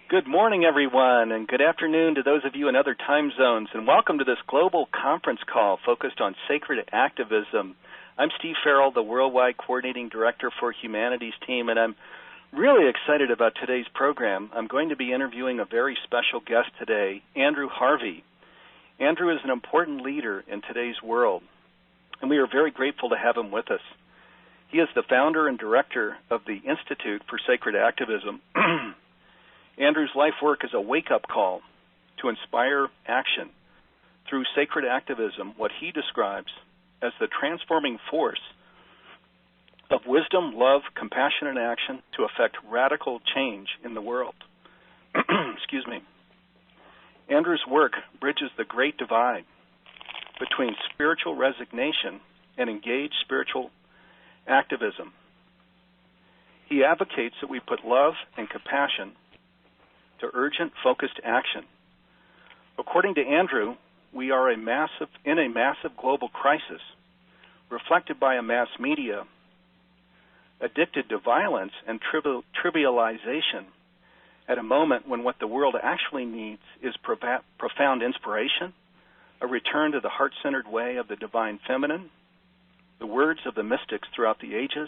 Good morning, everyone, and good afternoon to those of you in other time zones, and welcome to this global conference call focused on sacred activism. I'm Steve Farrell, the Worldwide Coordinating Director for Humanities Team, and I'm really excited about today's program. I'm going to be interviewing a very special guest today, Andrew Harvey. Andrew is an important leader in today's world, and we are very grateful to have him with us. He is the founder and director of the Institute for Sacred Activism. Andrew's life work is a wake-up call to inspire action through sacred activism, what he describes as the transforming force of wisdom, love, compassion, and action to effect radical change in the world. Excuse me. Andrew's work bridges the great divide between spiritual resignation and engaged spiritual activism. He advocates that we put love and compassion to urgent, focused action. According to Andrew, we are in a massive global crisis, reflected by a mass media addicted to violence and trivialization at a moment when what the world actually needs is profound inspiration, a return to the heart-centered way of the divine feminine, the words of the mystics throughout the ages,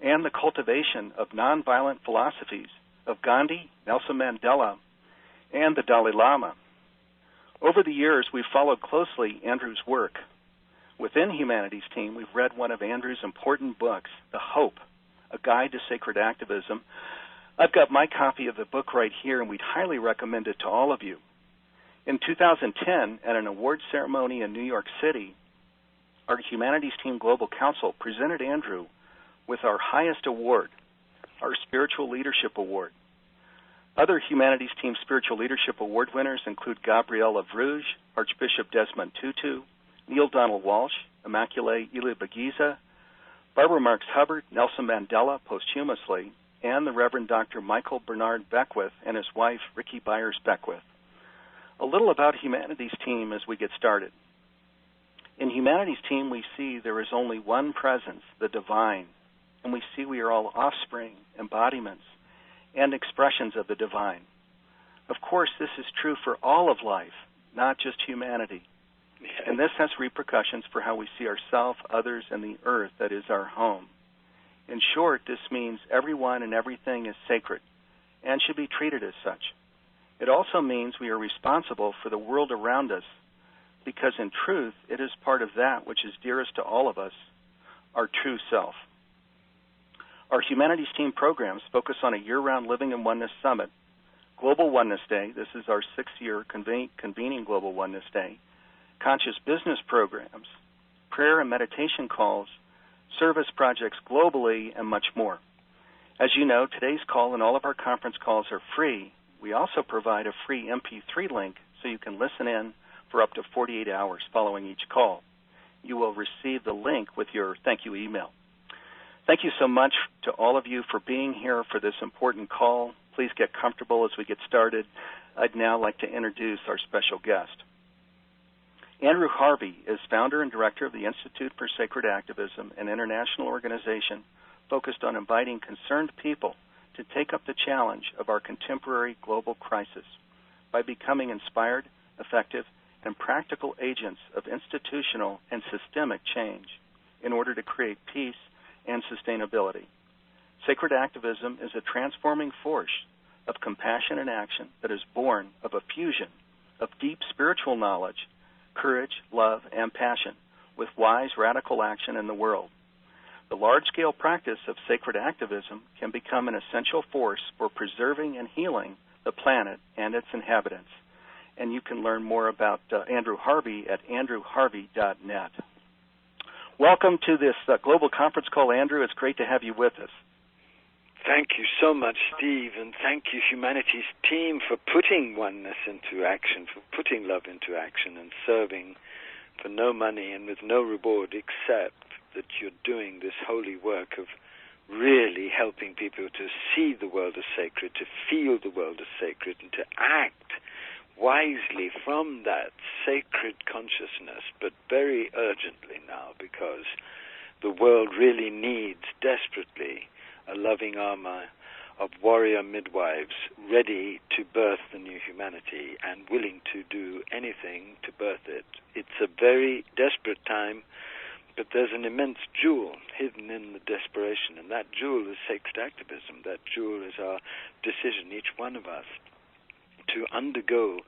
and the cultivation of nonviolent philosophies of Gandhi, Nelson Mandela, and the Dalai Lama. Over the years, we've followed closely Andrew's work. Within Humanities Team, we've read one of Andrew's important books, The Hope, A Guide to Sacred Activism. I've got my copy of the book right here, and we'd highly recommend it to all of you. In 2010, at an awards ceremony in New York City, our Humanities Team Global Council presented Andrew with our highest award, our Spiritual Leadership Award. Other Humanities Team Spiritual Leadership Award winners include Gabrielle of Rouge, Archbishop Desmond Tutu, Neil Donald Walsh, Immaculée Ilibagiza, Barbara Marx Hubbard, Nelson Mandela posthumously, and the Reverend Dr. Michael Bernard Beckwith and his wife, Ricky Byers Beckwith. A little about Humanities Team as we get started. In Humanities Team, we see there is only one presence, the divine, and we see we are all offspring, embodiments, and expressions of the divine. Of course, this is true for all of life, not just humanity. And this has repercussions for how we see ourselves, others, and the earth that is our home. In short, this means everyone and everything is sacred and should be treated as such. It also means we are responsible for the world around us because in truth, it is part of that which is dearest to all of us, our true self. Our Humanities Team programs focus on a year-round Living in Oneness Summit, Global Oneness Day, this is our 6th year convening Global Oneness Day, conscious business programs, prayer and meditation calls, service projects globally, and much more. As you know, today's call and all of our conference calls are free. We also provide a free MP3 link so you can listen in for up to 48 hours following each call. You will receive the link with your thank you email. Thank you so much to all of you for being here for this important call. Please get comfortable as we get started. I'd now like to introduce our special guest. Andrew Harvey is founder and director of the Institute for Sacred Activism, an international organization focused on inviting concerned people to take up the challenge of our contemporary global crisis by becoming inspired, effective, and practical agents of institutional and systemic change in order to create peace and sustainability. Sacred activism is a transforming force of compassion and action that is born of a fusion of deep spiritual knowledge, courage, love, and passion with wise, radical action in the world. The large-scale practice of sacred activism can become an essential force for preserving and healing the planet and its inhabitants. And you can learn more about Andrew Harvey at andrewharvey.net. Welcome to this global conference call, Andrew. It's great to have you with us. Thank you so much, Steve, and thank you, Humanities Team, for putting oneness into action, for putting love into action and serving for no money and with no reward except that you're doing this holy work of really helping people to see the world as sacred, to feel the world as sacred, and to act wisely from that sacred consciousness, but very urgently now, because the world really needs desperately a loving arm of warrior midwives ready to birth the new humanity and willing to do anything to birth it. It's a very desperate time, but there's an immense jewel hidden in the desperation, and that jewel is sacred activism. That jewel is our decision, each one of us, to undergo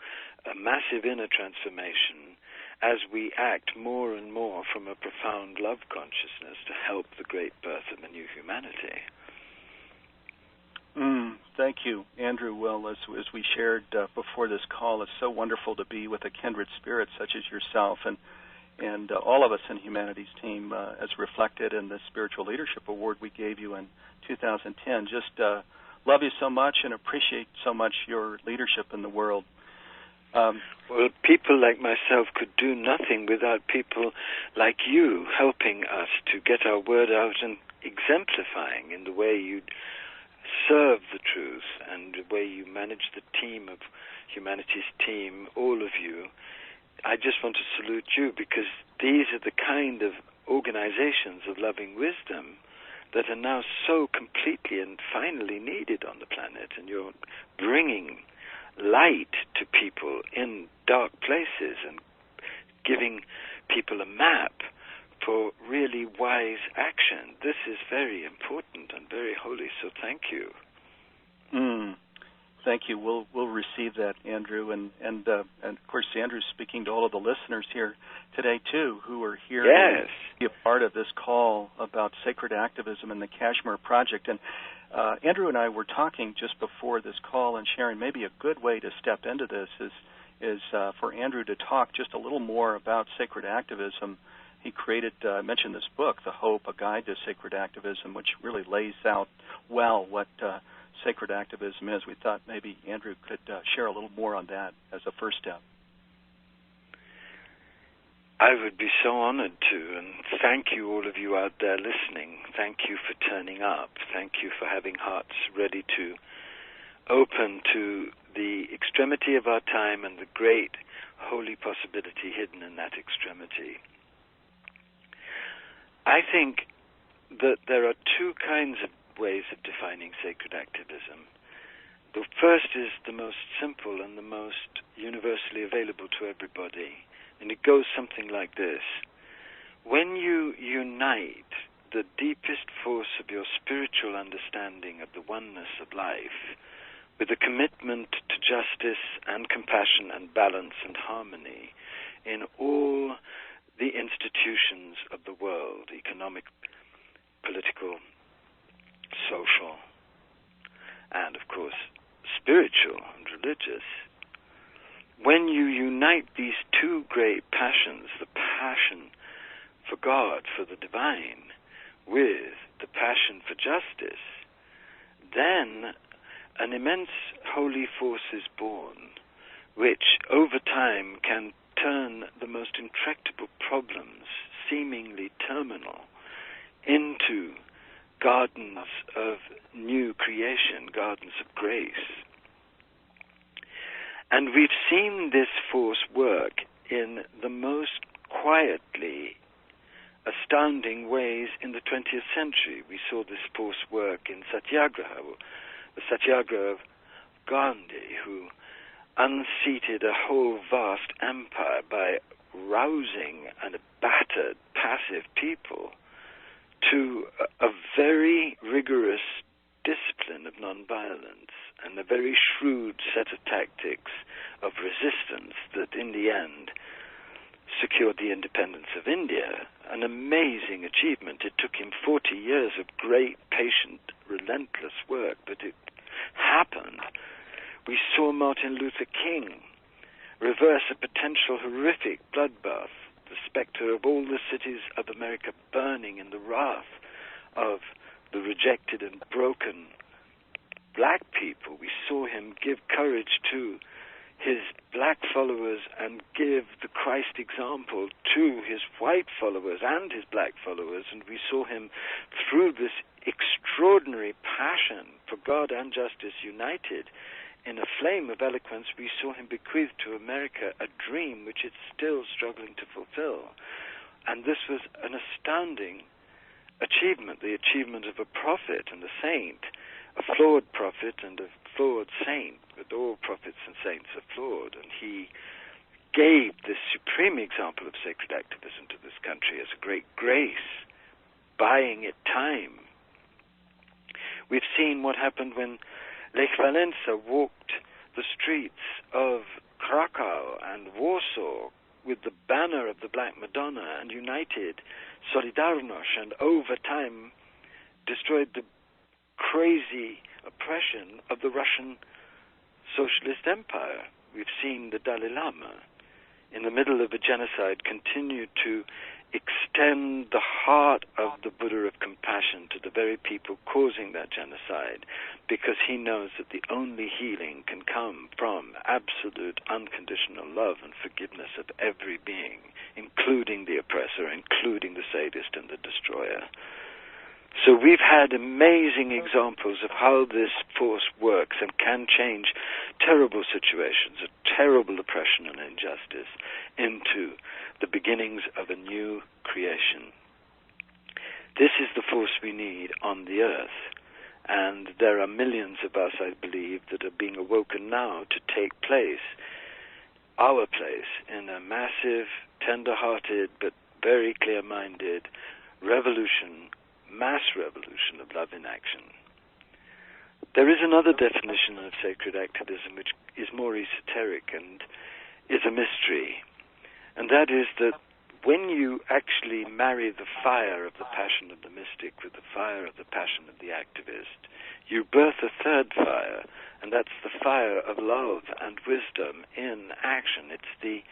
a massive inner transformation as we act more and more from a profound love consciousness to help the great birth of a new humanity. Thank you, Andrew. Well, as we shared before this call, it's so wonderful to be with a kindred spirit such as yourself and all of us in Humanities Team, as reflected in the Spiritual Leadership Award we gave you in 2010. Just love you so much and appreciate so much your leadership in the world. Well, people like myself could do nothing without people like you helping us to get our word out and exemplifying in the way you serve the truth and the way you manage the team of Humanities Team, all of you. I just want to salute you, because these are the kind of organizations of loving wisdom that are now so completely and finally needed on the planet, and you're bringing light to people in dark places and giving people a map for really wise action. This is very important and very holy, so thank you. Thank you. We'll receive that, Andrew, and of course, Andrew's speaking to all of the listeners here today too, who are here to be a part of this call about sacred activism and the Kashmir Project. And Andrew and I were talking just before this call and sharing maybe a good way to step into this is for Andrew to talk just a little more about sacred activism. He created, mentioned this book, The Hope, A Guide to Sacred Activism, which really lays out well what sacred activism is. We thought maybe Andrew could share a little more on that as a first step. I would be so honored to, and thank you, all of you out there listening. Thank you for turning up. Thank you for having hearts ready to open to the extremity of our time and the great holy possibility hidden in that extremity. I think that there are two kinds of ways of defining sacred activism. The first is the most simple and the most universally available to everybody, and it goes something like this. When you unite the deepest force of your spiritual understanding of the oneness of life with a commitment to justice and compassion and balance and harmony in all the institutions of the world, economic, political, social, and of course spiritual and religious. When you unite these two great passions, the passion for God, for the divine, with the passion for justice, then an immense holy force is born, which over time can turn the most intractable problems, seemingly terminal, into gardens of new creation, gardens of grace. And we've seen this force work in the most quietly astounding ways in the 20th century. We saw this force work in Satyagraha, the Satyagraha of Gandhi, who unseated a whole vast empire by rousing and battered passive people to a very rigorous discipline of nonviolence and a very shrewd set of tactics of resistance that in the end secured the independence of India. An amazing achievement. It took him 40 years of great, patient, relentless work, but it happened. We saw Martin Luther King reverse a potential horrific bloodbath, the specter of all the cities of America burning in the wrath of the rejected and broken black people. We saw him give courage to his black followers and give the Christ example to his white followers and his black followers, and we saw him through this extraordinary passion for God and justice united in a flame of eloquence. We saw him bequeath to America a dream which it's still struggling to fulfill. And this was an astounding achievement, the achievement of a prophet and a saint, a flawed prophet and a flawed saint, but all prophets and saints are flawed, and he gave this supreme example of sacred activism to this country as a great grace, buying it time. We've seen what happened when Lech Walesa walked the streets of Krakow and Warsaw with the banner of the Black Madonna and united Solidarność, and over time destroyed the crazy oppression of the Russian socialist empire. We've seen the Dalai Lama, in the middle of a genocide, continue to extend the heart of the Buddha of compassion to the very people causing that genocide, because he knows that the only healing can come from absolute unconditional love and forgiveness of every being, including the oppressor, including the sadist and the destroyer. So we've had amazing examples of how this force works and can change terrible situations of terrible oppression and injustice into the beginnings of a new creation. This is the force we need on the earth, and there are millions of us, I believe, that are being awoken now to take place, our place, in a massive, tender-hearted, but very clear-minded revolution, mass revolution of love in action. There is another definition of sacred activism which is more esoteric and is a mystery, and that is that when you actually marry the fire of the passion of the mystic with the fire of the passion of the activist, you birth a third fire, and that's the fire of love and wisdom in action. It's the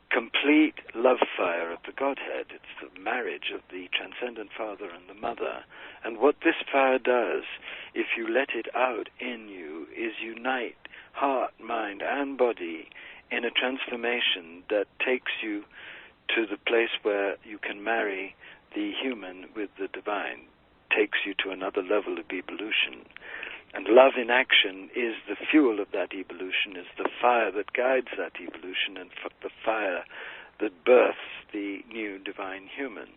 complete love fire of the Godhead. It's the marriage of the transcendent Father and the Mother. And what this fire does, if you let it out in you, is unite heart, mind, and body in a transformation that takes you to the place where you can marry the human with the divine, takes you to another level of evolution. And love in action is the fuel of that evolution, is the fire that guides that evolution, and the fire that births the new divine human.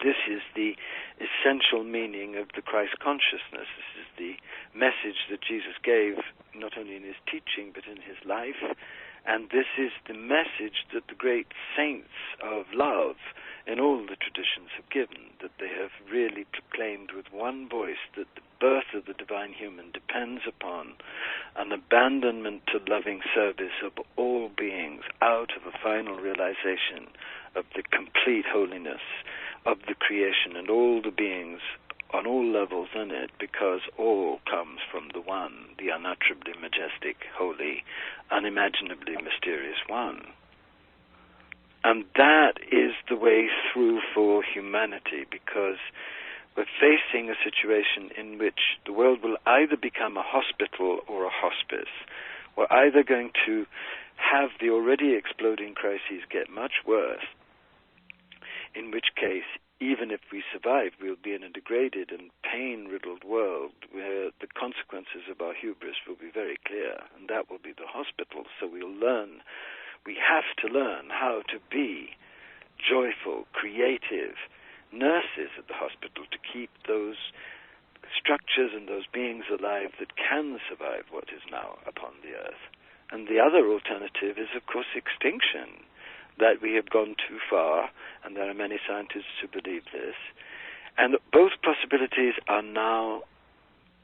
This is the essential meaning of the Christ consciousness. This is the message that Jesus gave, not only in his teaching, but in his life. And this is the message that the great saints of love in all the traditions have given, that they have really proclaimed with one voice that the birth of the divine human depends upon an abandonment to loving service of all beings out of a final realization of the complete holiness of the creation and all the beings on all levels in it, because all comes from the one, the unutterably majestic, holy, unimaginably mysterious one. And that is the way through for humanity, because we're facing a situation in which the world will either become a hospital or a hospice. We're either going to have the already exploding crises get much worse, in which case, even if we survive, we'll be in a degraded and pain-riddled world where the consequences of our hubris will be very clear, and that will be the hospital. So we have to learn how to be joyful, creative nurses at the hospital to keep those structures and those beings alive that can survive what is now upon the earth. And the other alternative is, of course, extinction, that we have gone too far, and there are many scientists who believe this. And both possibilities are now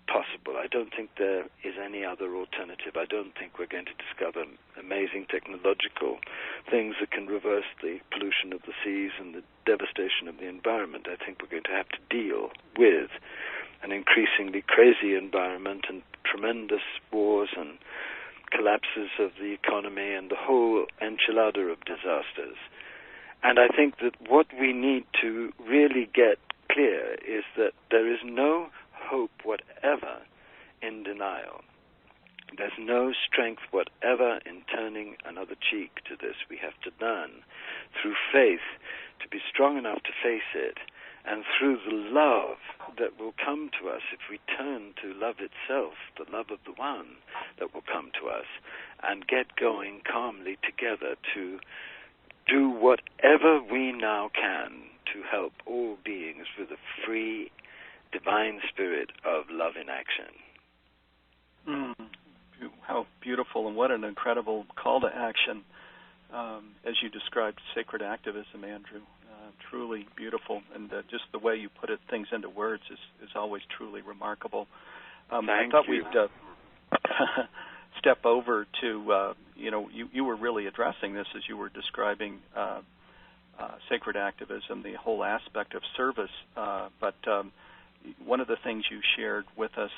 possible. I don't think there is any other alternative. I don't think we're going to discover amazing technological things that can reverse the pollution of the seas and the devastation of the environment. I think we're going to have to deal with an increasingly crazy environment and tremendous wars and collapses of the economy and the whole enchilada of disasters. And I think that what we need to really get clear is that there is no hope whatever in denial. There's no strength whatever in turning another cheek to this. We have to learn through faith to be strong enough to face it, and through the love that will come to us if we turn to love itself, the love of the one that will come to us, and get going calmly together to do whatever we now can to help all beings with a free divine spirit of love in action. How beautiful, and what an incredible call to action, as you described sacred activism, Andrew. Truly beautiful, and just the way you put things into words is always truly remarkable. I thought we'd step over to, you were really addressing this as you were describing sacred activism, the whole aspect of service, but one of the things you shared with us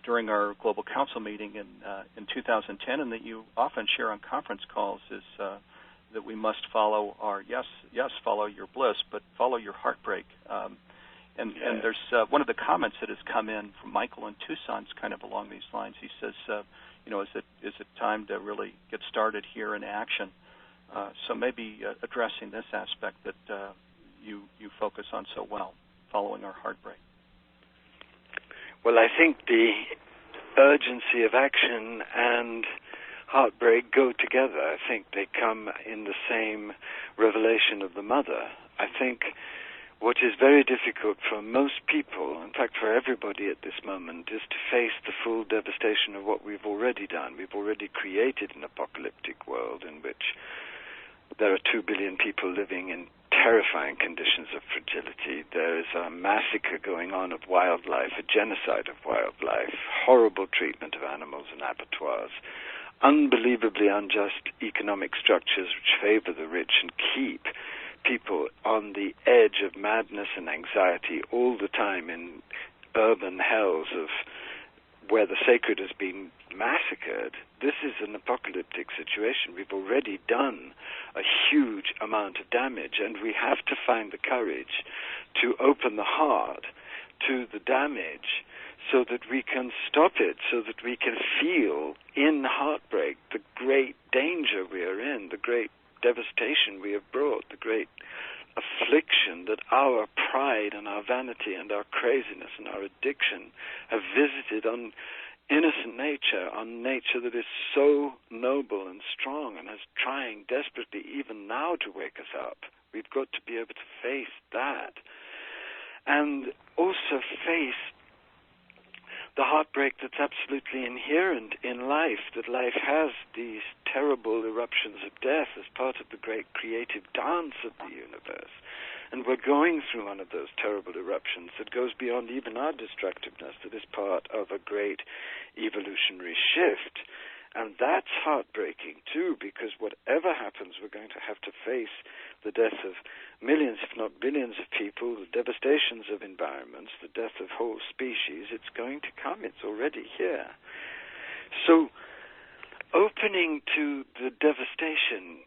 during our Global Council meeting in 2010, and that you often share on conference calls, is that we must follow our, follow your bliss, but follow your heartbreak. And there's one of the comments that has come in from Michael in Tucson's kind of along these lines. He says, is it time to really get started here in action? So maybe addressing this aspect that you focus on so well, following our heartbreak. Well, I think the urgency of action and heartbreak go together. I think they come in the same revelation of the mother. I think what is very difficult for most people, in fact for everybody at this moment, is to face the full devastation of what we've already done. We've already created an apocalyptic world in which there are 2 billion people living in terrifying conditions of fragility. There is a massacre going on of wildlife, a genocide of wildlife, horrible treatment of animals in abattoirs, unbelievably unjust economic structures which favor the rich and keep people on the edge of madness and anxiety all the time in urban hells of where the sacred has been massacred. This is an apocalyptic situation. We've already done a huge amount of damage, and we have to find the courage to open the heart to the damage so that we can stop it, so that we can feel in heartbreak the great danger we are in, the great devastation we have brought, the great affliction that our pride and our vanity and our craziness and our addiction have visited on innocent nature, on nature that is so noble and strong and is trying desperately even now to wake us up. We've got to be able to face that and also face the heartbreak that's absolutely inherent in life, that life has these terrible eruptions of death as part of the great creative dance of the universe. And we're going through one of those terrible eruptions that goes beyond even our destructiveness, that is part of a great evolutionary shift. And that's heartbreaking, too, because whatever happens, we're going to have to face the death of millions, if not billions of people, the devastations of environments, the death of whole species. It's going to come. It's already here. So opening to the devastation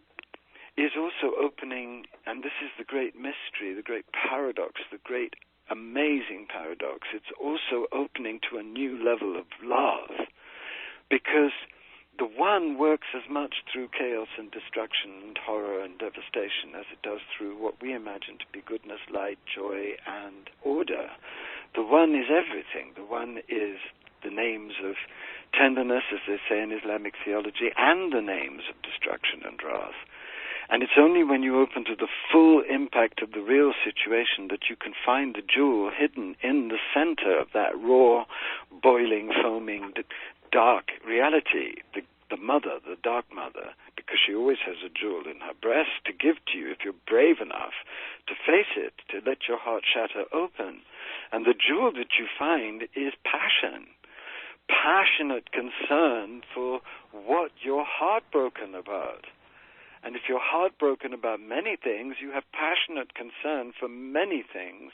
is also opening, and this is the great mystery, the great paradox, the great amazing paradox. It's also opening to a new level of love, because the one works as much through chaos and destruction and horror and devastation as it does through what we imagine to be goodness, light, joy, and order. The one is everything. The one is the names of tenderness, as they say in Islamic theology, and the names of destruction and wrath. And it's only when you open to the full impact of the real situation that you can find the jewel hidden in the center of that raw, boiling, foaming, dark reality, the mother, the dark mother, because she always has a jewel in her breast to give to you if you're brave enough to face it, to let your heart shatter open. And the jewel that you find is passion, passionate concern for what you're heartbroken about. And if you're heartbroken about many things, you have passionate concern for many things.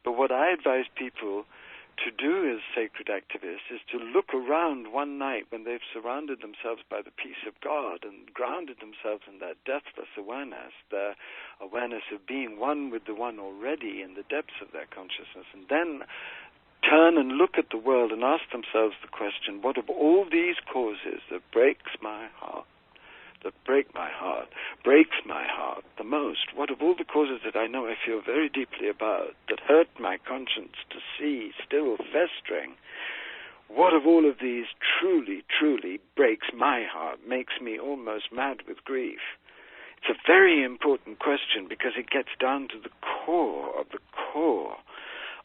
But what I advise people to do as sacred activists is to look around one night when they've surrounded themselves by the peace of God and grounded themselves in that deathless awareness, their awareness of being one with the one already in the depths of their consciousness, and then turn and look at the world and ask themselves the question, what of all these causes that breaks my heart the most, what of all the causes that I know I feel very deeply about, that hurt my conscience to see still festering, what of all of these truly, truly breaks my heart, makes me almost mad with grief? It's a very important question because it gets down to the core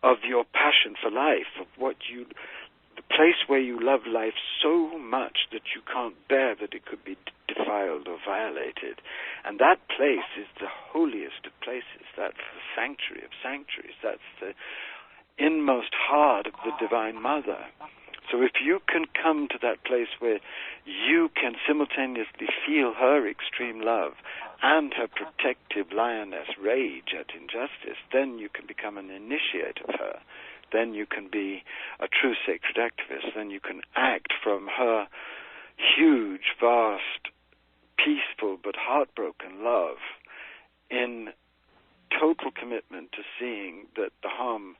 of your passion for life, of the place where you love life so much that you can't bear that it could be defiled or violated. And that place is the holiest of places. That's the sanctuary of sanctuaries. That's the inmost heart of the Divine Mother. So if you can come to that place where you can simultaneously feel her extreme love and her protective lioness rage at injustice, then you can become an initiate of her. Then you can be a true sacred activist. Then you can act from her huge, vast, peaceful but heartbroken love in total commitment to seeing that the harm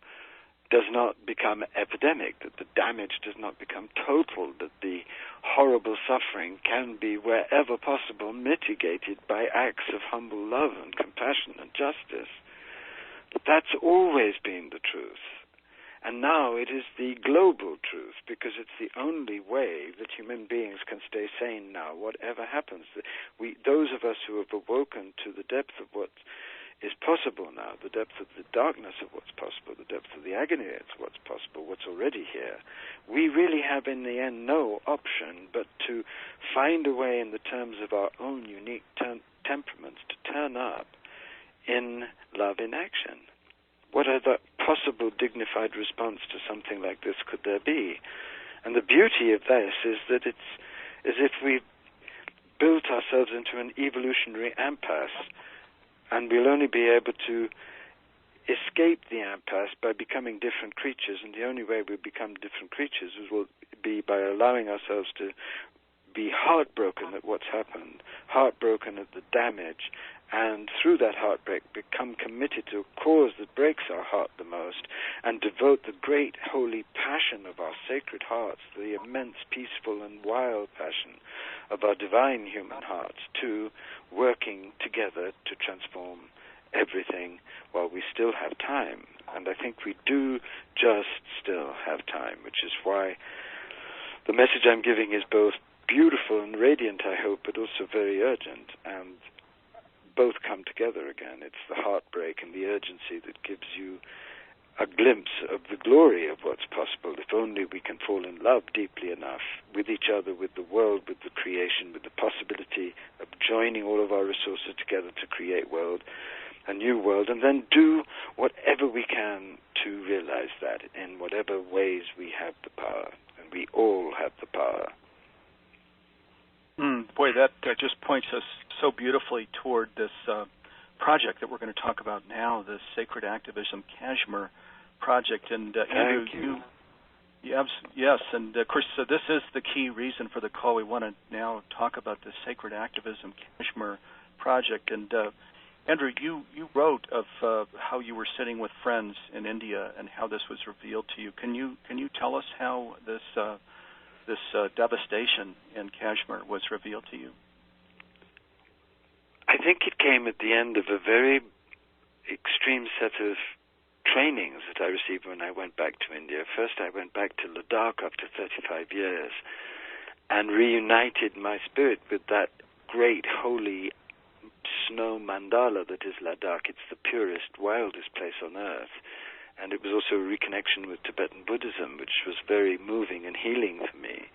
does not become epidemic, that the damage does not become total, that the horrible suffering can be, wherever possible, mitigated by acts of humble love and compassion and justice. That's always been the truth. And now it is the global truth, because it's the only way that human beings can stay sane now, whatever happens. Those of us who have awoken to the depth of what is possible now, the depth of the darkness of what's possible, the depth of the agony of what's possible, what's already here, we really have in the end no option but to find a way in the terms of our own unique temperaments to turn up in love in action. What other possible dignified response to something like this could there be? And the beauty of this is that it's as if we've built ourselves into an evolutionary impasse, and we'll only be able to escape the impasse by becoming different creatures, and the only way we become different creatures will be by allowing ourselves to be heartbroken at what's happened, heartbroken at the damage, and through that heartbreak become committed to a cause that breaks our heart the most, and devote the great holy passion of our sacred hearts, the immense peaceful and wild passion of our divine human hearts, to working together to transform everything while we still have time. And I think we do just still have time, which is why the message I'm giving is both beautiful and radiant, I hope, but also very urgent, and both come together again. It's the heartbreak and the urgency that gives you a glimpse of the glory of what's possible if only we can fall in love deeply enough with each other, with the world, with the creation, with the possibility of joining all of our resources together to create a new world, and then do whatever we can to realize that in whatever ways we have the power, and we all have the power. Boy, that just points us so beautifully toward this project that we're going to talk about now, the Sacred Activism Kashmir project. And Andrew, yes, and of course, this is the key reason for the call. We want to now talk about the Sacred Activism Kashmir project. And Andrew, you wrote of how you were sitting with friends in India and how this was revealed to you. Can you tell us how this devastation in Kashmir was revealed to you? I think it came at the end of a very extreme set of trainings that I received when I went back to India. First, I went back to Ladakh after 35 years and reunited my spirit with that great holy snow mandala that is Ladakh. It's the purest, wildest place on earth. And it was also a reconnection with Tibetan Buddhism, which was very moving and healing for me.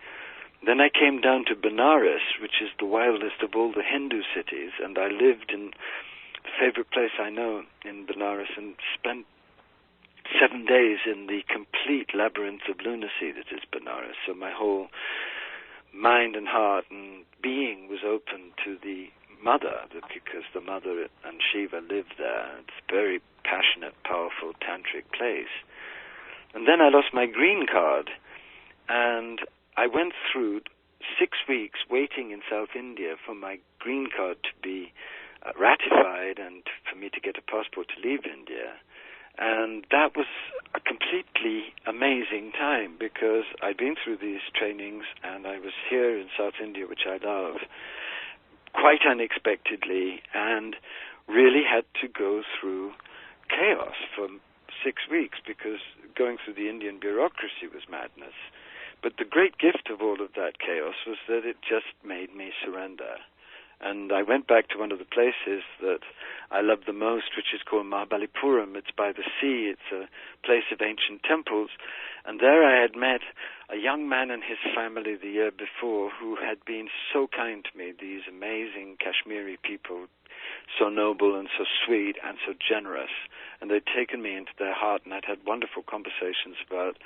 Then I came down to Benares, which is the wildest of all the Hindu cities, and I lived in the favorite place I know in Benares and spent 7 days in the complete labyrinth of lunacy that is Benares. So my whole mind and heart and being was open to the Mother, because the Mother and Shiva live there. It's a very passionate, powerful, tantric place. And then I lost my green card, and I went through 6 weeks waiting in South India for my green card to be ratified and for me to get a passport to leave India. And that was a completely amazing time, because I'd been through these trainings and I was here in South India, which I love, quite unexpectedly, and really had to go through chaos for 6 weeks, because going through the Indian bureaucracy was madness. But the great gift of all of that chaos was that it just made me surrender. And I went back to one of the places that I love the most, which is called Mahabalipuram. It's by the sea. It's a place of ancient temples. And there I had met a young man and his family the year before who had been so kind to me, these amazing Kashmiri people, so noble and so sweet and so generous. And they'd taken me into their heart, and I'd had wonderful conversations about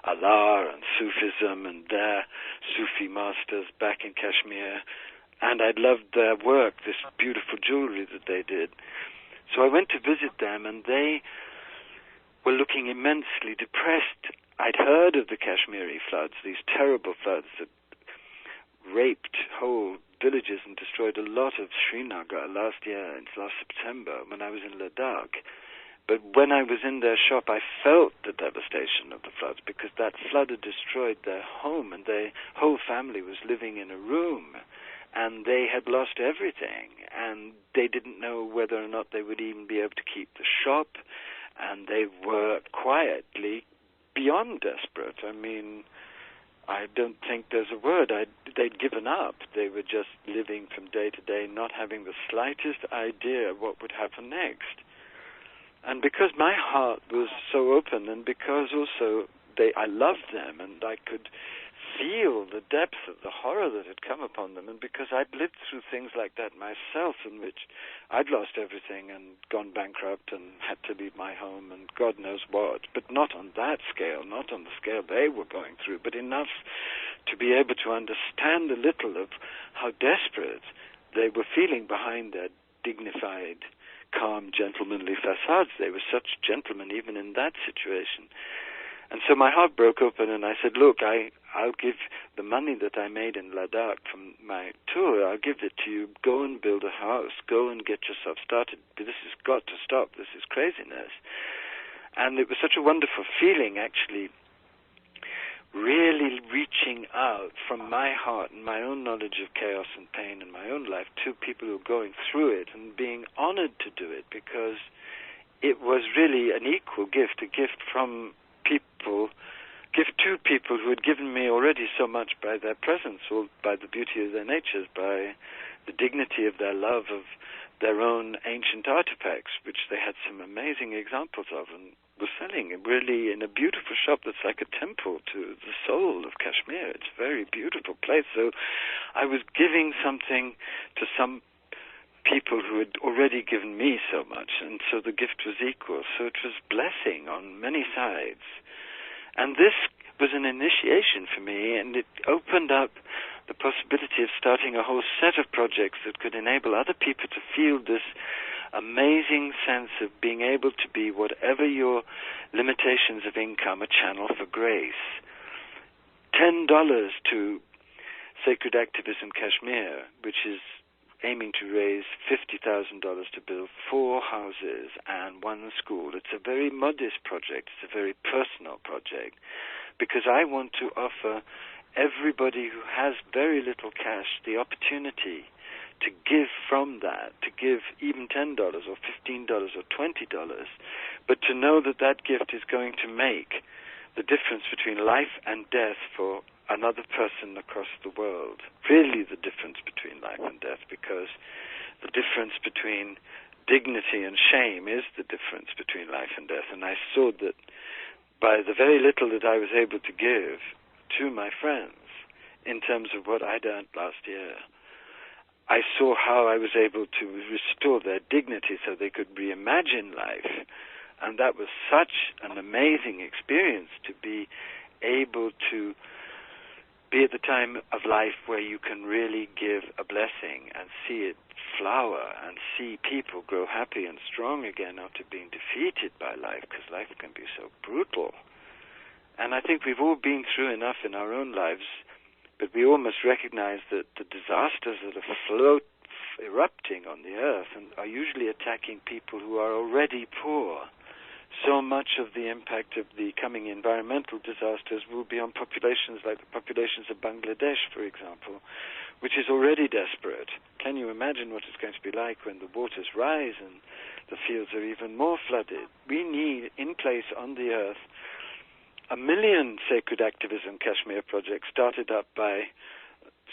Allah and Sufism and their Sufi masters back in Kashmir. And I'd loved their work, this beautiful jewelry that they did. So I went to visit them, and they were looking immensely depressed. I'd heard of the Kashmiri floods, these terrible floods that raped whole villages and destroyed a lot of Srinagar last September when I was in Ladakh. But when I was in their shop, I felt the devastation of the floods, because that flood had destroyed their home, and their whole family was living in a room. And they had lost everything, and they didn't know whether or not they would even be able to keep the shop, and they were quietly beyond desperate. I mean, I don't think there's a word. They'd given up. They were just living from day to day, not having the slightest idea what would happen next. And because my heart was so open, and because also I loved them, and I could feel the depth of the horror that had come upon them, and because I'd lived through things like that myself, in which I'd lost everything and gone bankrupt and had to leave my home and God knows what, but not on that scale, not on the scale they were going through, but enough to be able to understand a little of how desperate they were feeling behind their dignified, calm, gentlemanly facades. They were such gentlemen even in that situation. And so my heart broke open, and I said, look, I'll give the money that I made in Ladakh from my tour, I'll give it to you. Go and build a house. Go and get yourself started. This has got to stop. This is craziness. And it was such a wonderful feeling, actually, really reaching out from my heart and my own knowledge of chaos and pain in my own life to people who are going through it, and being honored to do it, because it was really an equal gift, a gift from to people who had given me already so much by their presence, or by the beauty of their natures, by the dignity of their love of their own ancient artifacts, which they had some amazing examples of and were selling really in a beautiful shop that's like a temple to the soul of Kashmir. It's a very beautiful place. So I was giving something to some people who had already given me so much, and so the gift was equal. So it was blessing on many sides. And this was an initiation for me, and it opened up the possibility of starting a whole set of projects that could enable other people to feel this amazing sense of being able to be, whatever your limitations of income, a channel for grace. $10 to Sacred Activism Kashmir, which is aiming to raise $50,000 to build 4 houses and 1 school. It's a very modest project. It's a very personal project, because I want to offer everybody who has very little cash the opportunity to give from that, to give even $10 or $15 or $20, but to know that that gift is going to make the difference between life and death for another person across the world. Really the difference between life and death, because the difference between dignity and shame is the difference between life and death. And I saw that by the very little that I was able to give to my friends in terms of what I'd earned last year, I saw how I was able to restore their dignity so they could reimagine life. And that was such an amazing experience, to be able to be at the time of life where you can really give a blessing and see it flower and see people grow happy and strong again after being defeated by life, because life can be so brutal. And I think we've all been through enough in our own lives, but we all must recognize that the disasters that are erupting on the earth and are usually attacking people who are already poor. So much of the impact of the coming environmental disasters will be on populations like the populations of Bangladesh, for example, which is already desperate. Can you imagine what it's going to be like when the waters rise and the fields are even more flooded? We need, in place on the earth, 1 million Sacred Activism Kashmir projects started up by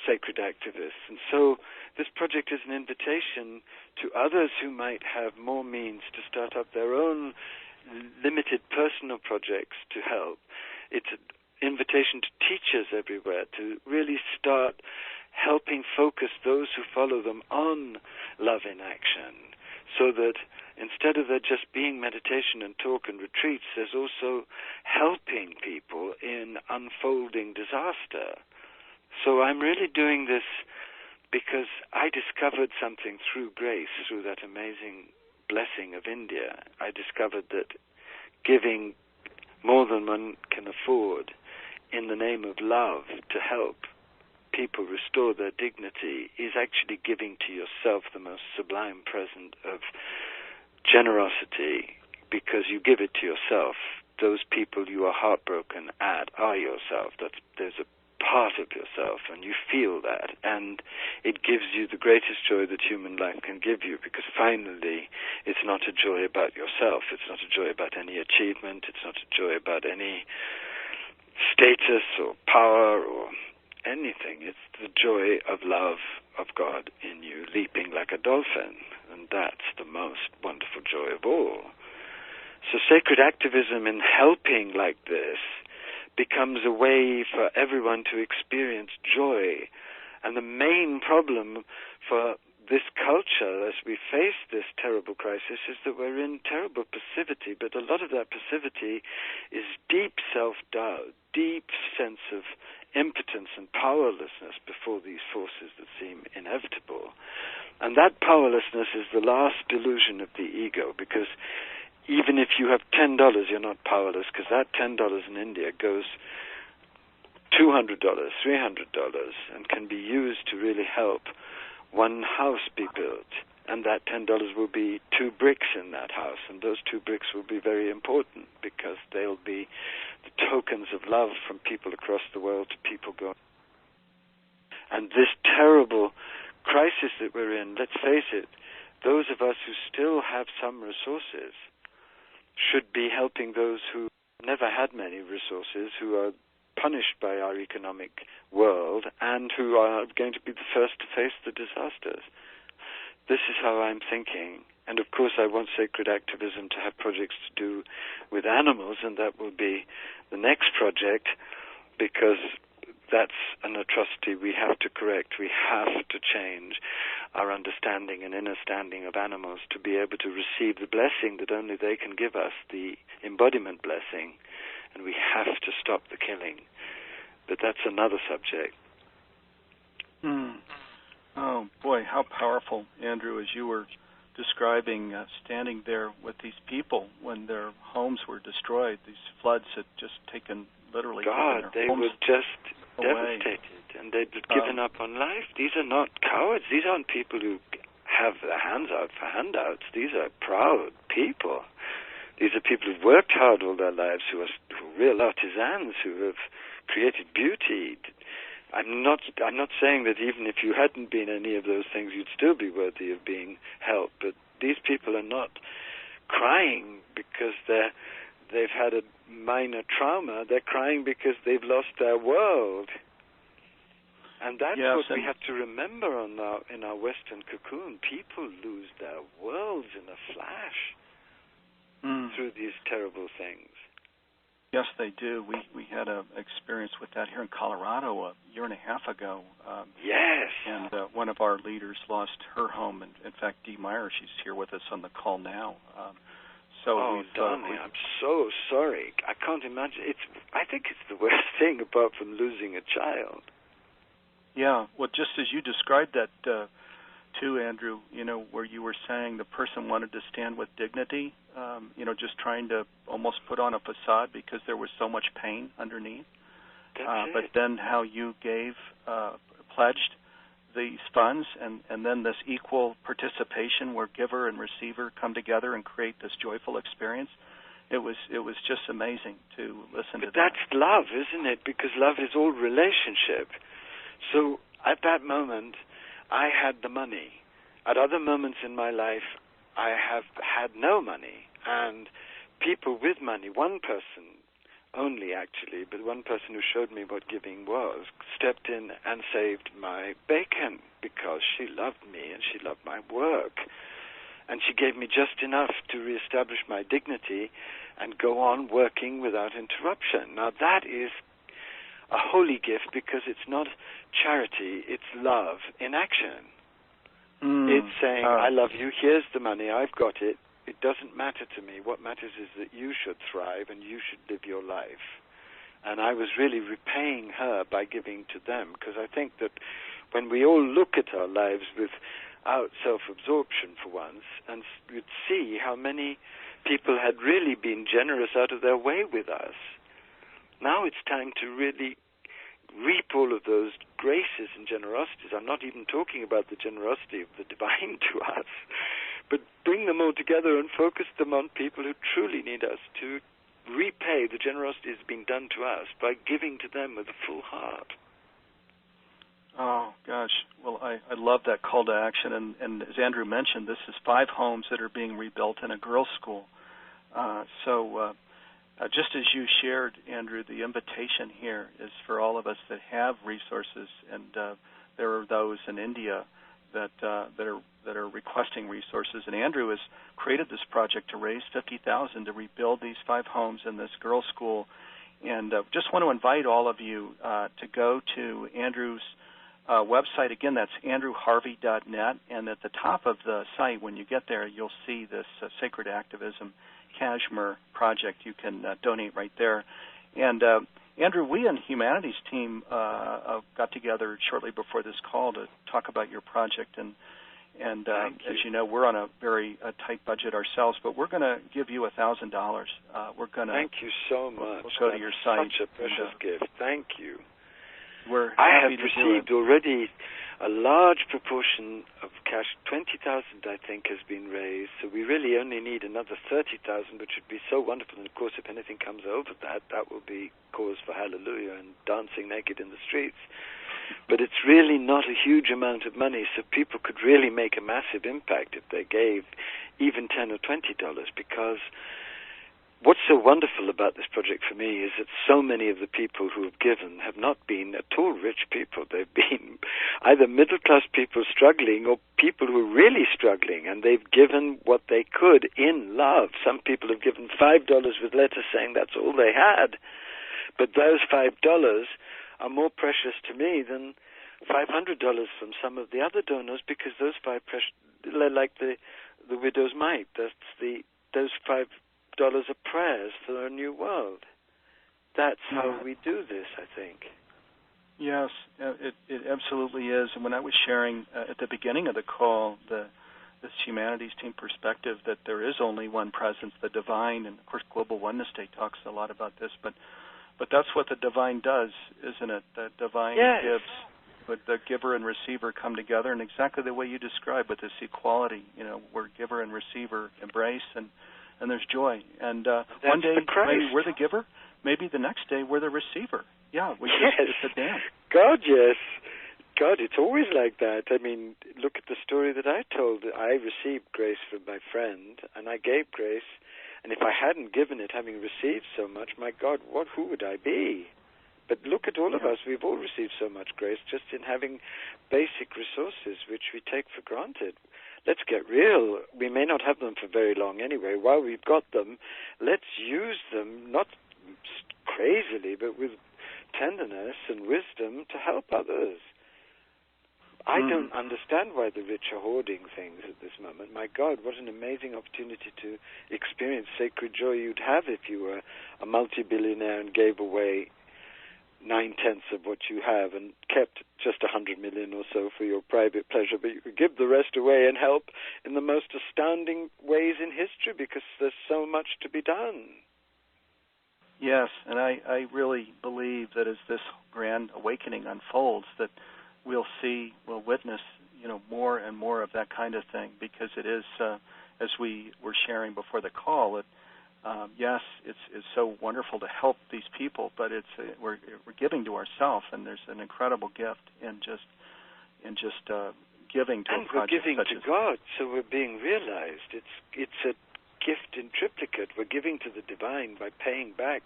sacred activists. And so this project is an invitation to others who might have more means to start up their own limited personal projects to help. It's an invitation to teachers everywhere to really start helping focus those who follow them on love in action, so that instead of there just being meditation and talk and retreats, there's also helping people in unfolding disaster. So I'm really doing this because I discovered something through grace, through that amazing blessing of India. I discovered that giving more than one can afford in the name of love to help people restore their dignity is actually giving to yourself the most sublime present of generosity, because you give it to yourself. Those people you are heartbroken at are yourself. There's a part of yourself, and you feel that, and it gives you the greatest joy that human life can give you, because finally it's not a joy about yourself, it's not a joy about any achievement, it's not a joy about any status or power or anything. It's the joy of love of God in you, leaping like a dolphin, and that's the most wonderful joy of all. So sacred activism in helping like this becomes a way for everyone to experience joy. And the main problem for this culture as we face this terrible crisis is that we're in terrible passivity, but a lot of that passivity is deep self-doubt, deep sense of impotence and powerlessness before these forces that seem inevitable. And that powerlessness is the last delusion of the ego, because even if you have $10, you're not powerless, because that $10 in India goes $200, $300, and can be used to really help one house be built. And that $10 will be 2 bricks in that house, and those 2 bricks will be very important, because they'll be the tokens of love from people across the world to people going. And this terrible crisis that we're in, let's face it, those of us who still have some resources should be helping those who never had many resources, who are punished by our economic world, and who are going to be the first to face the disasters. This is how I'm thinking. And of course I want sacred activism to have projects to do with animals, and that will be the next project, because that's an atrocity we have to correct. We have to change our understanding and inner standing of animals to be able to receive the blessing that only they can give us, the embodiment blessing, and we have to stop the killing. But that's another subject. Oh, boy, how powerful, Andrew, as you were describing standing there with these people when their homes were destroyed. These floods had just taken literally God, they were just devastated, and they'd given up on life. These are not cowards. These aren't people who have their hands out for handouts. These are proud people. These are people who've worked hard all their lives, who are real artisans, who have created beauty. I'm not saying that even if you hadn't been any of those things, you'd still be worthy of being helped. But these people are not crying because they've had a minor trauma. They're crying because they've lost their world. And that's what we have to remember in our Western cocoon. People lose their worlds in a flash through these terrible things. Yes, they do. We had an experience with that here in Colorado a year and a half ago. Yes. And one of our leaders lost her home. And in fact, Dee Meyer, she's here with us on the call now. Donnie, I'm so sorry. I can't imagine. I think it's the worst thing apart from losing a child. Yeah. Well, just as you described that, too, Andrew, where you were saying the person wanted to stand with dignity, just trying to almost put on a facade because there was so much pain underneath. But then how you pledged these funds, and then this equal participation where giver and receiver come together and create this joyful experience. It was just amazing to listen to that. But that's love, isn't it? Because love is all relationship. So at that moment, I had the money. At other moments in my life, I have had no money. And people with money, one person only actually, but one person who showed me what giving was, stepped in and saved my bacon because she loved me and she loved my work. And she gave me just enough to reestablish my dignity and go on working without interruption. Now that is a holy gift because it's not charity, it's love in action. It's saying, I love you, here's the money, I've got it. It doesn't matter to me. What matters is that you should thrive and you should live your life. And I was really repaying her by giving to them, because I think that when we all look at our lives without self-absorption for once, and you'd see how many people had really been generous out of their way with us. Now it's time to really reap all of those graces and generosities. I'm not even talking about the generosity of the divine to us, but bring them all together and focus them on people who truly need us to repay the generosity that's been done to us by giving to them with a full heart. Oh, gosh. Well, I love that call to action. And as Andrew mentioned, this is 5 homes that are being rebuilt in a girls' school. Just as you shared, Andrew, the invitation here is for all of us that have resources, and there are those in India that are requesting resources. And Andrew has created this project to raise $50,000 to rebuild these 5 homes in this girls' school. And just want to invite all of you to go to Andrew's website. Again, that's andrewharvey.net. And at the top of the site, when you get there, you'll see this Sacred Activism Kashmir project. You can donate right there. And Andrew, we and Humanities team got together shortly before this call to talk about your project, and as you know, we're on a very tight budget ourselves, but we're going to give you $1,000. We're going to thank you so much. We'll go to your site. Such a precious gift. Thank you. I have received already a large proportion of cash. 20,000, I think, has been raised. So we really only need another 30,000, which would be so wonderful. And of course, if anything comes over that, that will be cause for hallelujah and dancing naked in the streets. But it's really not a huge amount of money, so people could really make a massive impact if they gave even $10 or $20, because what's so wonderful about this project for me is that so many of the people who have given have not been at all rich people. They've been either middle-class people struggling or people who are really struggling, and they've given what they could in love. Some people have given $5 with letters saying that's all they had, but those $5 are more precious to me than $500 from some of the other donors, because those like the widow's mite, those $5 are prayers for a new world. That's how we do this, I think. Yes, it absolutely is. And when I was sharing at the beginning of the call this Humanities team perspective that there is only one presence, the divine, and of course Global Oneness Day talks a lot about this, but that's what the divine does, isn't it? The divine gives, but the giver and receiver come together in exactly the way you described, with this equality, where giver and receiver embrace, and there's joy. And one day maybe we're the giver, maybe the next day we're the receiver. Yeah, it's a dance. God, yes. God, it's always like that. I mean, look at the story that I told. I received grace from my friend, and I gave grace. And if I hadn't given it, having received so much, my God, who would I be? But look at all of us. We've all received so much grace just in having basic resources, which we take for granted. Let's get real. We may not have them for very long anyway. While we've got them, let's use them, not crazily, but with tenderness and wisdom to help others. I don't understand why the rich are hoarding things at this moment. My God, what an amazing opportunity to experience sacred joy you'd have if you were a multi-billionaire and gave away 9/10 of what you have and kept just 100 million or so for your private pleasure, but you could give the rest away and help in the most astounding ways in history, because there's so much to be done. Yes, and I really believe that as this grand awakening unfolds, that we'll witness, more and more of that kind of thing, because it is, as we were sharing before the call, yes, it's so wonderful to help these people, but we're giving to ourselves, and there's an incredible gift in just giving to and a project. And we're giving to God, so we're being realized. It's a gift in triplicate. We're giving to the divine by paying back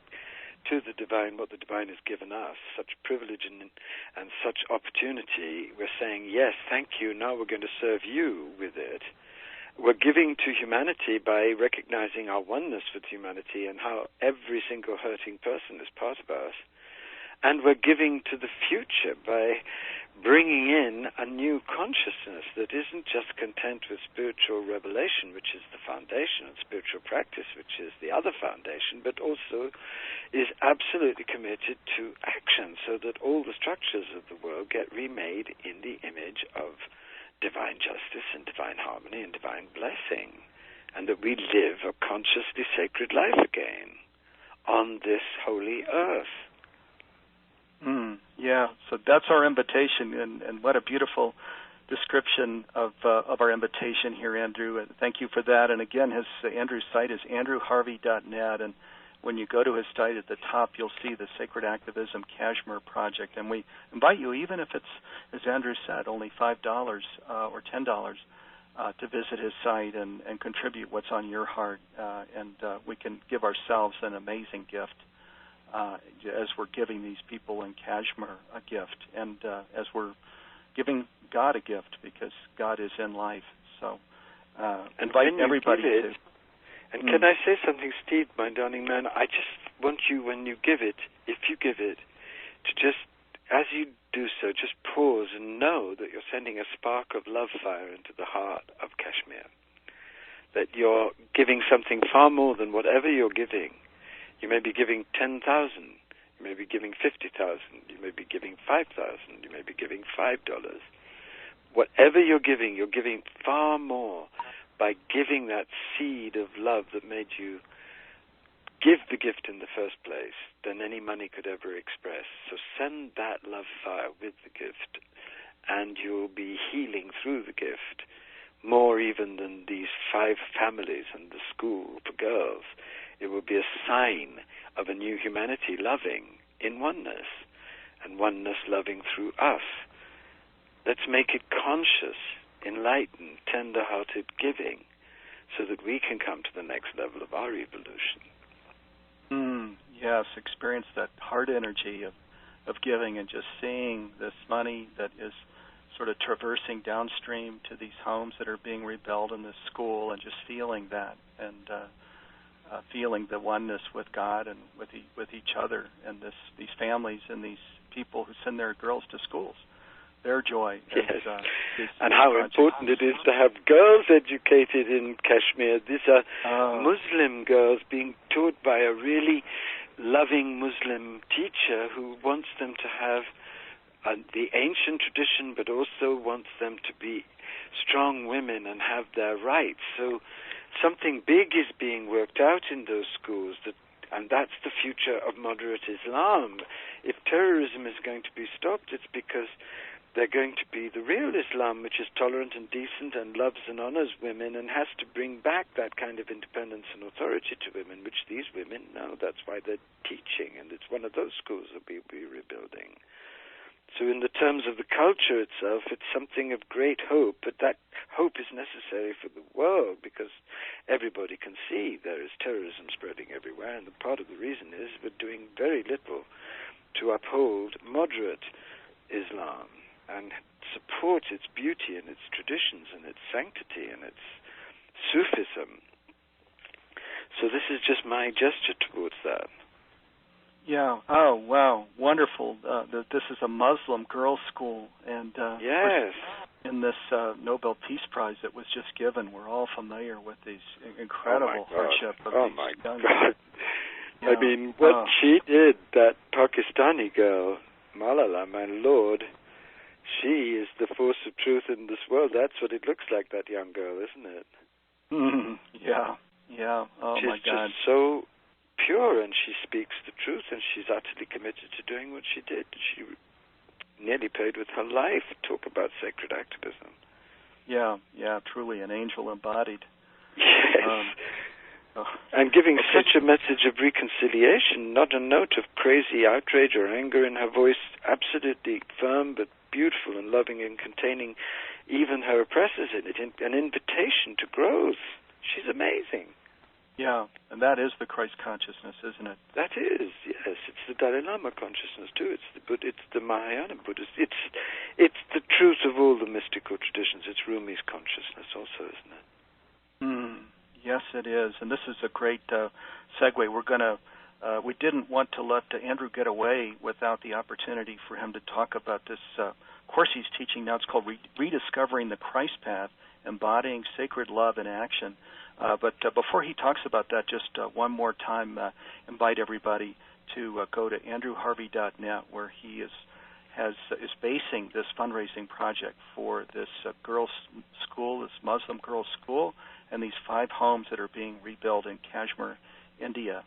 to the divine what the divine has given us, such privilege and such opportunity, we're saying, yes, thank you, now we're going to serve you with it. We're giving to humanity by recognizing our oneness with humanity and how every single hurting person is part of us. And we're giving to the future by bringing in a new consciousness that isn't just content with spiritual revelation, which is the foundation, and spiritual practice, which is the other foundation, but also is absolutely committed to action so that all the structures of the world get remade in the image of divine justice and divine harmony and divine blessing, and that we live a consciously sacred life again on this holy earth. Yeah, so that's our invitation, and what a beautiful description of our invitation here, Andrew. Thank you for that. And again, Andrew's site is andrewharvey.net, and when you go to his site at the top, you'll see the Sacred Activism Kashmir Project, and we invite you, even if it's, as Andrew said, only $5 or $10, to visit his site and contribute what's on your heart, and we can give ourselves an amazing gift. As we're giving these people in Kashmir a gift, and as we're giving God a gift, because God is in life. So invite everybody to. And can I say something, Steve, my darling man? I just want you, when you give it, if you give it, to just, as you do so, just pause and know that you're sending a spark of love fire into the heart of Kashmir. That you're giving something far more than whatever you're giving. You may be giving 10,000, you may be giving 50,000, you may be giving 5,000, you may be giving $5. Whatever you're giving far more by giving that seed of love that made you give the gift in the first place than any money could ever express. So send that love fire with the gift, and you'll be healing through the gift more even than these 5 families and the school for girls. It will be a sign of a new humanity loving in oneness, and oneness loving through us. Let's make it conscious, enlightened, tender-hearted giving, so that we can come to the next level of our evolution. Yes, experience that heart energy of giving, and just seeing this money that is sort of traversing downstream to these homes that are being rebuilt in this school, and just feeling that, and feeling the oneness with God and with each other, and these families and these people who send their girls to schools, their joy. Yes. And how important it is to have girls educated in Kashmir. These are Muslim girls being taught by a really loving Muslim teacher who wants them to have the ancient tradition, but also wants them to be strong women and have their rights. So something big is being worked out in those schools, and that's the future of moderate Islam. If terrorism is going to be stopped, it's because they're going to be the real Islam, which is tolerant and decent and loves and honors women and has to bring back that kind of independence and authority to women, which these women know. That's why they're teaching, and it's one of those schools that we'll be rebuilding. So in the terms of the culture itself, it's something of great hope, but that hope is necessary for the world because everybody can see there is terrorism spreading everywhere, and part of the reason is we're doing very little to uphold moderate Islam and support its beauty and its traditions and its sanctity and its Sufism. So this is just my gesture towards that. Yeah. Oh, wow. Wonderful. This is a Muslim girls' school, and yes, in this Nobel Peace Prize that was just given, we're all familiar with these incredible hardship of these young God. Yeah. I mean, what she did, that Pakistani girl, Malala, my Lord, she is the force of truth in this world. That's what it looks like, that young girl, isn't it? Yeah. Yeah. Oh, she's my God. Just so pure, and she speaks the truth, and she's utterly committed to doing what she did. She nearly paid with her life. Talk about sacred activism. Yeah, truly an angel embodied. Yes. And giving such a message of reconciliation, not a note of crazy outrage or anger in her voice, absolutely firm but beautiful and loving, and containing even her oppressors in it, an invitation to growth. She's amazing. Yeah, and that is the Christ consciousness, isn't it? That is, yes. It's the Dalai Lama consciousness too. It's the Mahayana Buddhist. It's the truth of all the mystical traditions. It's Rumi's consciousness also, isn't it? Yes, it is. And this is a great segue. We didn't want to let Andrew get away without the opportunity for him to talk about this course he's teaching now. It's called Rediscovering the Christ Path, Embodying Sacred Love in Action. But before he talks about that, just one more time, invite everybody to go to andrewharvey.net, where he is basing this fundraising project for this girls' school, this Muslim girls' school, and these 5 homes that are being rebuilt in Kashmir, India.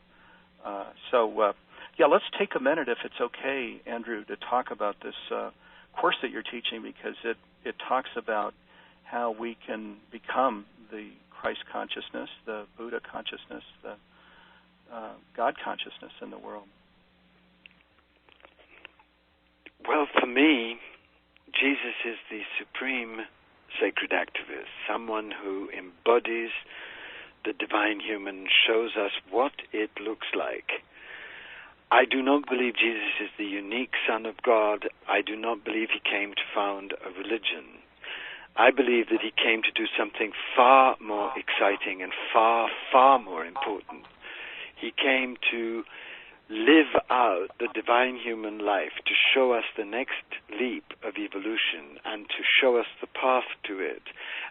Let's take a minute, if it's okay, Andrew, to talk about this course that you're teaching, because it talks about how we can become the Christ consciousness, the Buddha consciousness, the God consciousness in the world. Well, for me, Jesus is the supreme sacred activist, someone who embodies the divine human, shows us what it looks like. I do not believe Jesus is the unique Son of God. I do not believe he came to found a religion. I believe that he came to do something far more exciting and far, far more important. He came to live out the divine human life, to show us the next leap of evolution and to show us the path to it,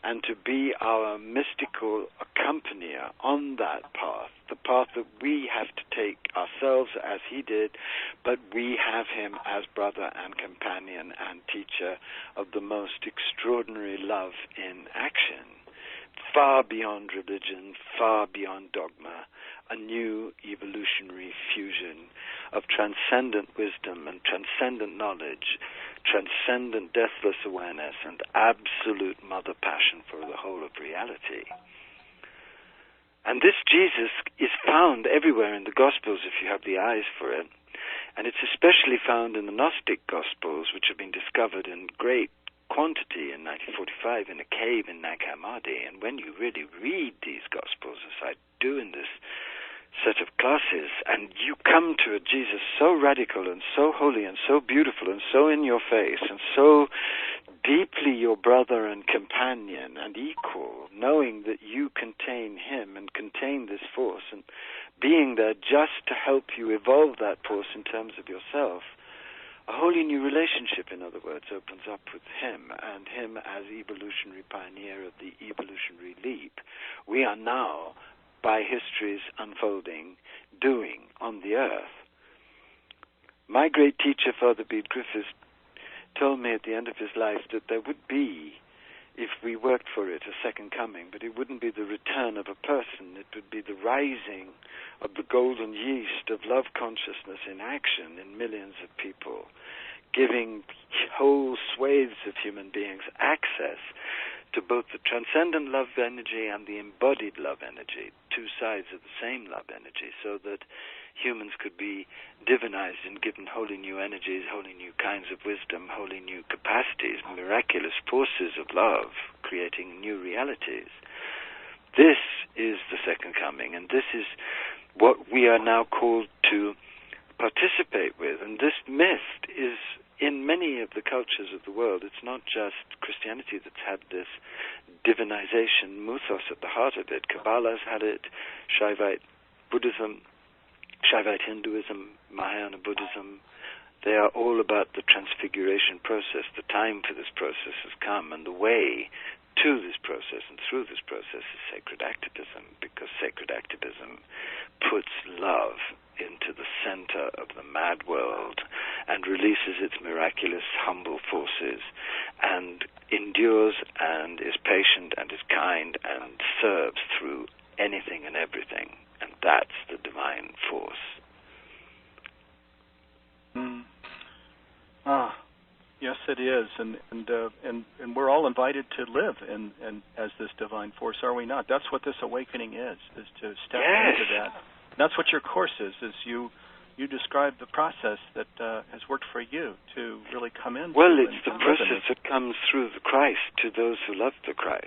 and to be our mystical accompanier on that path, the path that we have to take ourselves as he did, but we have him as brother and companion and teacher of the most extraordinary love in action, far beyond religion, far beyond dogma, a new evolutionary fusion of transcendent wisdom and transcendent knowledge, transcendent deathless awareness, and absolute mother passion for the whole of reality. And this Jesus is found everywhere in the Gospels if you have the eyes for it. And it's especially found in the Gnostic Gospels, which have been discovered in great quantity in 1945 in a cave in Nag Hammadi. And when you really read these Gospels, as I do in this set of classes, and you come to a Jesus so radical and so holy and so beautiful and so in your face and so deeply your brother and companion and equal, knowing that you contain him and contain this force and being there just to help you evolve that force in terms of yourself, a wholly new relationship, in other words, opens up with him, and him as evolutionary pioneer of the evolutionary leap. We are now, by history's unfolding, doing on the earth. My great teacher, Father Bede Griffiths, told me at the end of his life that there would be, if we worked for it, a second coming, but it wouldn't be the return of a person. It would be the rising of the golden yeast of love consciousness in action in millions of people, giving whole swathes of human beings access to both the transcendent love energy and the embodied love energy, two sides of the same love energy, so that humans could be divinized and given wholly new energies, wholly new kinds of wisdom, wholly new capacities, miraculous forces of love, creating new realities. This is the second coming, and this is what we are now called to participate with. And this myth is in many of the cultures of the world. It's not just Christianity that's had this divinization, muthos, at the heart of it. Kabbalah's had it, Shaivite Buddhism, Shaivite Hinduism, Mahayana Buddhism. They are all about the transfiguration process. The time for this process has come, and the way to this process and through this process is sacred activism, because sacred activism puts love into the center of the mad world and releases its miraculous, humble forces and endures and is patient and is kind and serves through anything and everything. And that's the divine force. Yes, it is, and we're all invited to live in as this divine force, are we not? That's what this awakening is to step into that. And that's what your course is you describe the process that has worked for you to really come in. Well, it's the process that comes through the Christ to those who love the Christ.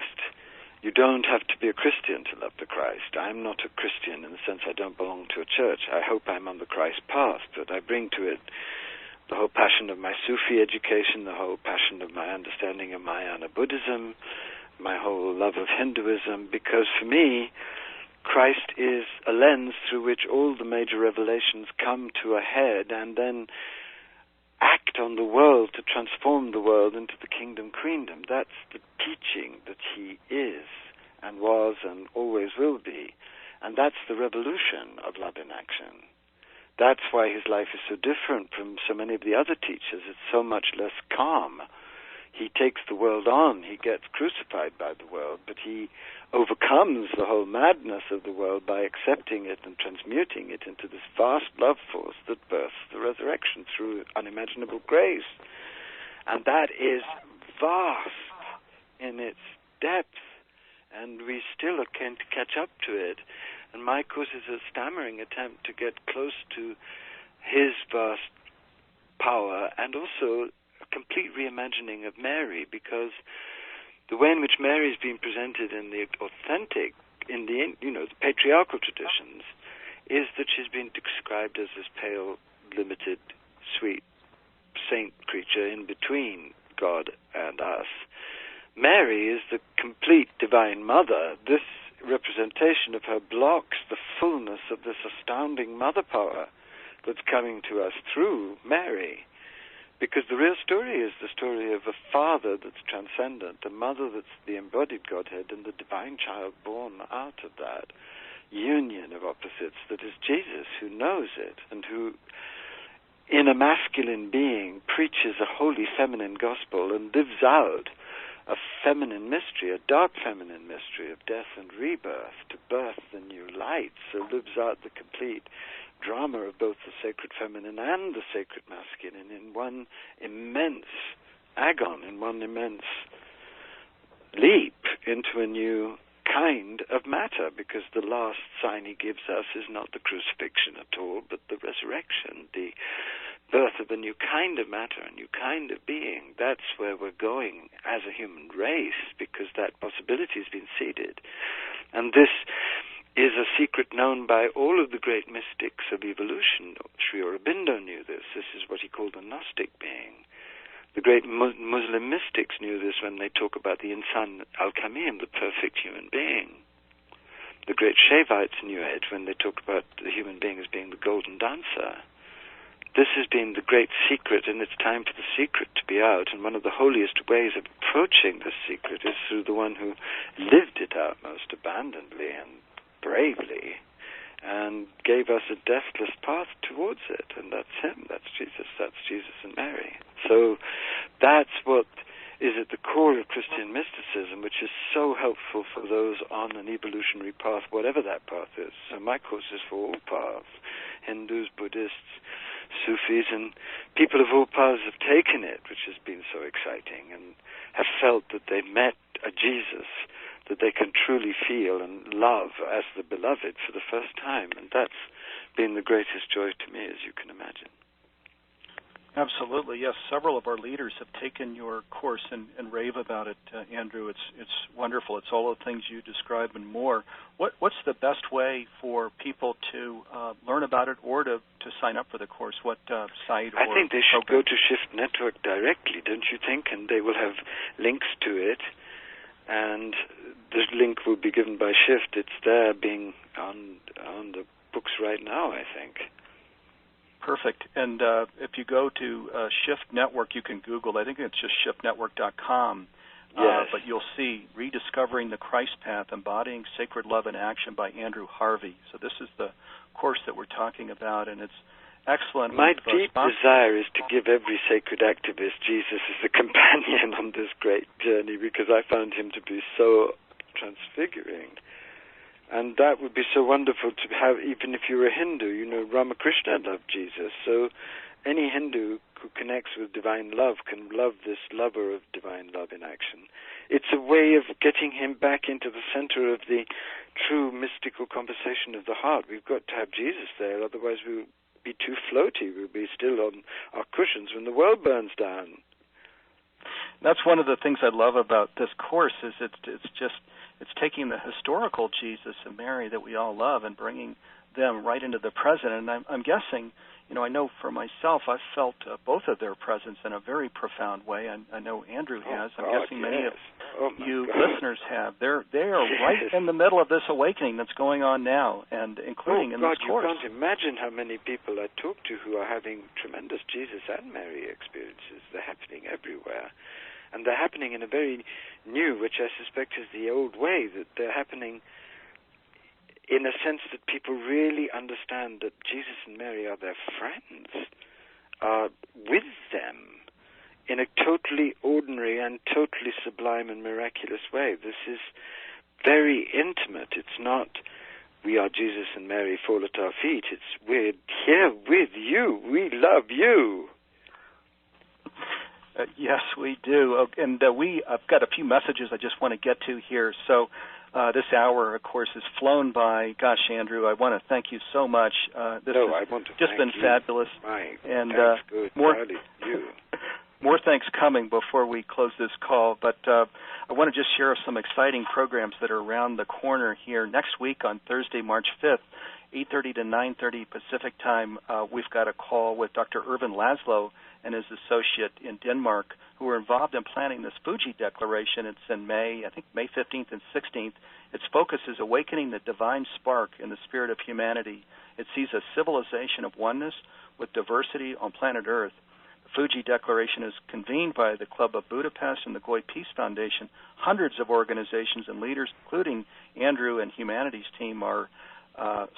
You don't have to be a Christian to love the Christ. I'm not a Christian in the sense I don't belong to a church. I hope I'm on the Christ path, but I bring to it the whole passion of my Sufi education, the whole passion of my understanding of Mahayana Buddhism, my whole love of Hinduism, because for me, Christ is a lens through which all the major revelations come to a head and then act on the world to transform the world into the kingdom queendom. That's the teaching that he is and was and always will be. And that's the revolution of love in action. That's why his life is so different from so many of the other teachers. It's so much less calm. He takes the world on. He gets crucified by the world, but he overcomes the whole madness of the world by accepting it and transmuting it into this vast love force that births the resurrection through unimaginable grace. And that is vast in its depth, and we still can't catch up to it. And my course is a stammering attempt to get close to his vast power, and also a complete reimagining of Mary, because the way in which Mary is being presented in the authentic, in the patriarchal traditions, is that she's been described as this pale, limited, sweet saint creature in between God and us. Mary is the complete divine mother. This representation of her blocks the fullness of this astounding mother power that's coming to us through Mary. Because the real story is the story of a father that's transcendent, a mother that's the embodied Godhead, and the divine child born out of that union of opposites that is Jesus, who knows it, and who, in a masculine being, preaches a holy feminine gospel and lives out a feminine mystery, a dark feminine mystery of death and rebirth, to birth the new light. So lives out the complete drama of both the sacred feminine and the sacred masculine in one immense agon, in one immense leap into a new kind of matter, because the last sign he gives us is not the crucifixion at all, but the resurrection, the birth of a new kind of matter, a new kind of being. That's where we're going as a human race, because that possibility has been seeded. And this is a secret known by all of the great mystics of evolution. Sri Aurobindo knew this. This is what he called the Gnostic being. The great Muslim mystics knew this when they talk about the Insan al-Kamim, the perfect human being. The great Shaivites knew it when they talk about the human being as being the golden dancer. This has been the great secret, and it's time for the secret to be out. And one of the holiest ways of approaching this secret is through the one who lived it out most abandonedly and bravely, and gave us a deathless path towards it, and that's him, that's Jesus and Mary. So that's what is at the core of Christian mysticism, which is so helpful for those on an evolutionary path, whatever that path is. So my course is for all paths, Hindus, Buddhists, Sufis, and people of all paths have taken it, which has been so exciting, and have felt that they've met a Jesus that they can truly feel and love as the beloved for the first time. And that's been the greatest joy to me, as you can imagine. Absolutely, yes. Several of our leaders have taken your course and rave about it, Andrew. It's wonderful. It's all the things you describe and more. What's the best way for people to learn about it or to sign up for the course? What site or I think they should program? go to Shift Network directly, don't you think? And they will have links to it. And the link will be given by Shift. It's there, being on the books right now, I think. Perfect. And if you go to Shift Network, you can Google. I think it's just shiftnetwork.com. Yes. But you'll see Rediscovering the Christ Path, Embodying Sacred Love in Action by Andrew Harvey. So this is the course that we're talking about, and it's excellent. My deep desire is to give every sacred activist Jesus as a companion on this great journey, because I found him to be so transfiguring. And that would be so wonderful to have, even if you're a Hindu. You know, Ramakrishna loved Jesus. So any Hindu who connects with divine love can love this lover of divine love in action. It's a way of getting him back into the center of the true mystical conversation of the heart. We've got to have Jesus there, otherwise we'll be too floaty. We'll be still on our cushions when the world burns down. That's one of the things I love about this course is it's taking the historical Jesus and Mary that we all love and bringing them right into the present. And I'm guessing, I know for myself, I've felt both of their presence in a very profound way. I know Andrew has. I'm guessing many of you listeners have. They are right in the middle of this awakening that's going on now, and including in this course. You can't imagine how many people I talk to who are having tremendous Jesus and Mary experiences. They're happening everywhere. And they're happening in a very new, which I suspect is the old way, that they're happening in a sense that people really understand that Jesus and Mary are their friends, are with them in a totally ordinary and totally sublime and miraculous way. This is very intimate. It's not, we are Jesus and Mary, fall at our feet. It's, we're here with you. We love you. Yes, we do. And I've got a few messages I just want to get to here. So this hour, of course, has flown by. Gosh, Andrew, I want to thank you so much. I want to just been fabulous. And that's good. More thanks coming before we close this call. But I want to just share some exciting programs that are around the corner here. Next week on Thursday, March 5th, 8:30 to 9:30 Pacific time, we've got a call with Dr. Ervin Laszlo and his associate in Denmark, who are involved in planning this Fuji Declaration. It's in May, I think May 15th and 16th. Its focus is awakening the divine spark in the spirit of humanity. It sees a civilization of oneness with diversity on planet Earth. The Fuji Declaration is convened by the Club of Budapest and the Goy Peace Foundation. Hundreds of organizations and leaders, including Andrew and Humanities team, are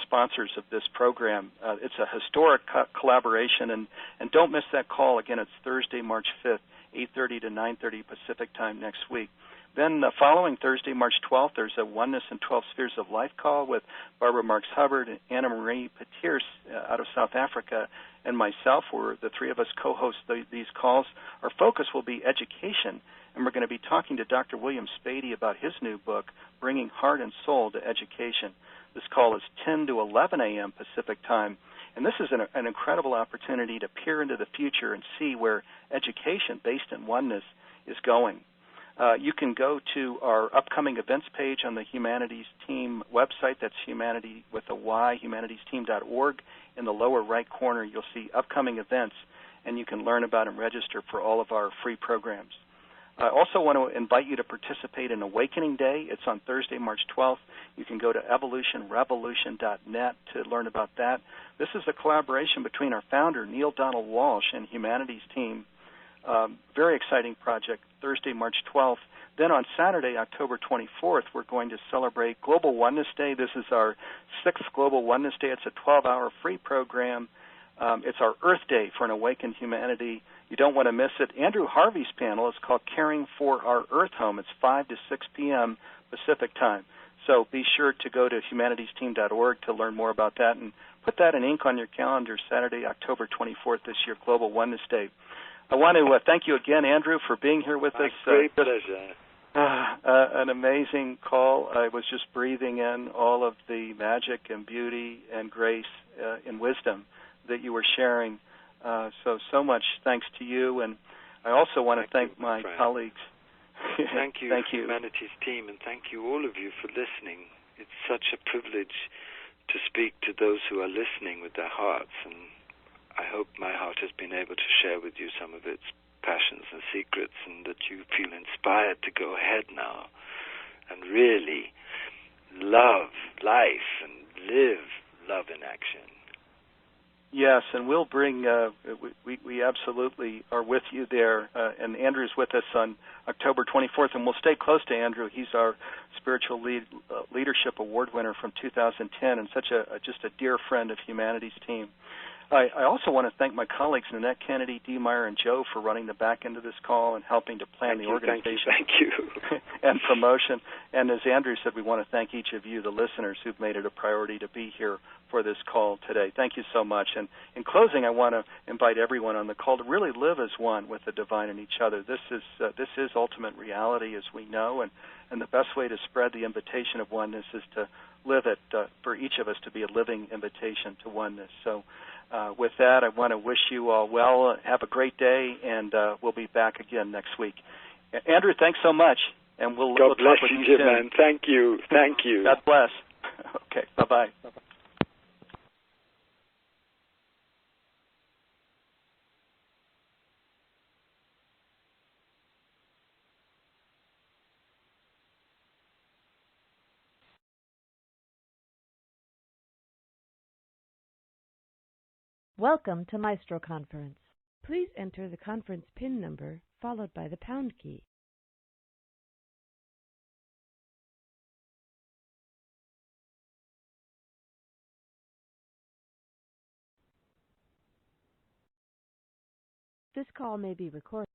sponsors of this program. It's a historic collaboration, and don't miss that call. Again, it's Thursday, March 5th, 8:30 to 9:30 Pacific time next week. Then the following Thursday, March 12th, there's a Oneness in 12 Spheres of Life call with Barbara Marks Hubbard and Anna Marie Petiers out of South Africa and myself. We're the three of us co-host these calls. Our focus will be education, and we're going to be talking to Dr. William Spady about his new book, Bringing Heart and Soul to Education. This call is 10 to 11 a.m. Pacific time, and this is an incredible opportunity to peer into the future and see where education based in oneness is going. You can go to our upcoming events page on the Humanities Team website. That's humanity with a Y, humanitiesteam.org. In the lower right corner, you'll see upcoming events, and you can learn about and register for all of our free programs. I also want to invite you to participate in Awakening Day. It's on Thursday, March 12th. You can go to evolutionrevolution.net to learn about that. This is a collaboration between our founder, Neil Donald Walsh, and Humanities Team. Very exciting project, Thursday, March 12th. Then on Saturday, October 24th, we're going to celebrate Global Oneness Day. This is our 6th Global Oneness Day. It's a 12-hour free program. It's our Earth Day for an Awakened Humanity. You don't want to miss it. Andrew Harvey's panel is called Caring for Our Earth Home. It's 5 to 6 p.m. Pacific time. So be sure to go to humanitiesteam.org to learn more about that and put that in ink on your calendar, Saturday, October 24th this year, Global Oneness Day. I want to thank you again, Andrew, for being here with us. Great pleasure. An amazing call. I was just breathing in all of the magic and beauty and grace and wisdom that you were sharing. So much thanks to you. And I also want to thank my colleagues. Thank you, thank you, Humanities Team, and thank you, all of you, for listening. It's such a privilege to speak to those who are listening with their hearts, and I hope my heart has been able to share with you some of its passions and secrets, and that you feel inspired to go ahead now and really love life and live love in action. Yes, and we'll bring, we absolutely are with you there, and Andrew's with us on October 24th, and we'll stay close to Andrew. He's our Spiritual Leadership Award winner from 2010 and just a dear friend of Humanities Team. I also want to thank my colleagues, Nanette Kennedy, Dee Meyer, and Joe, for running the back end of this call and helping to plan the organization. Thank you. And promotion. And as Andrew said, we want to thank each of you, the listeners, who've made it a priority to be here for this call today. Thank you so much. And in closing, I want to invite everyone on the call to really live as one with the divine and each other. This is ultimate reality, as we know, and the best way to spread the invitation of oneness is to live it, for each of us to be a living invitation to oneness. So with that, I want to wish you all well. Have a great day, and we'll be back again next week. Andrew, thanks so much, and we'll God bless talk with you, you Jim, soon. man. Thank you. Thank you. God bless. Okay, bye-bye. Welcome to Maestro Conference. Please enter the conference PIN number followed by the pound key. This call may be recorded.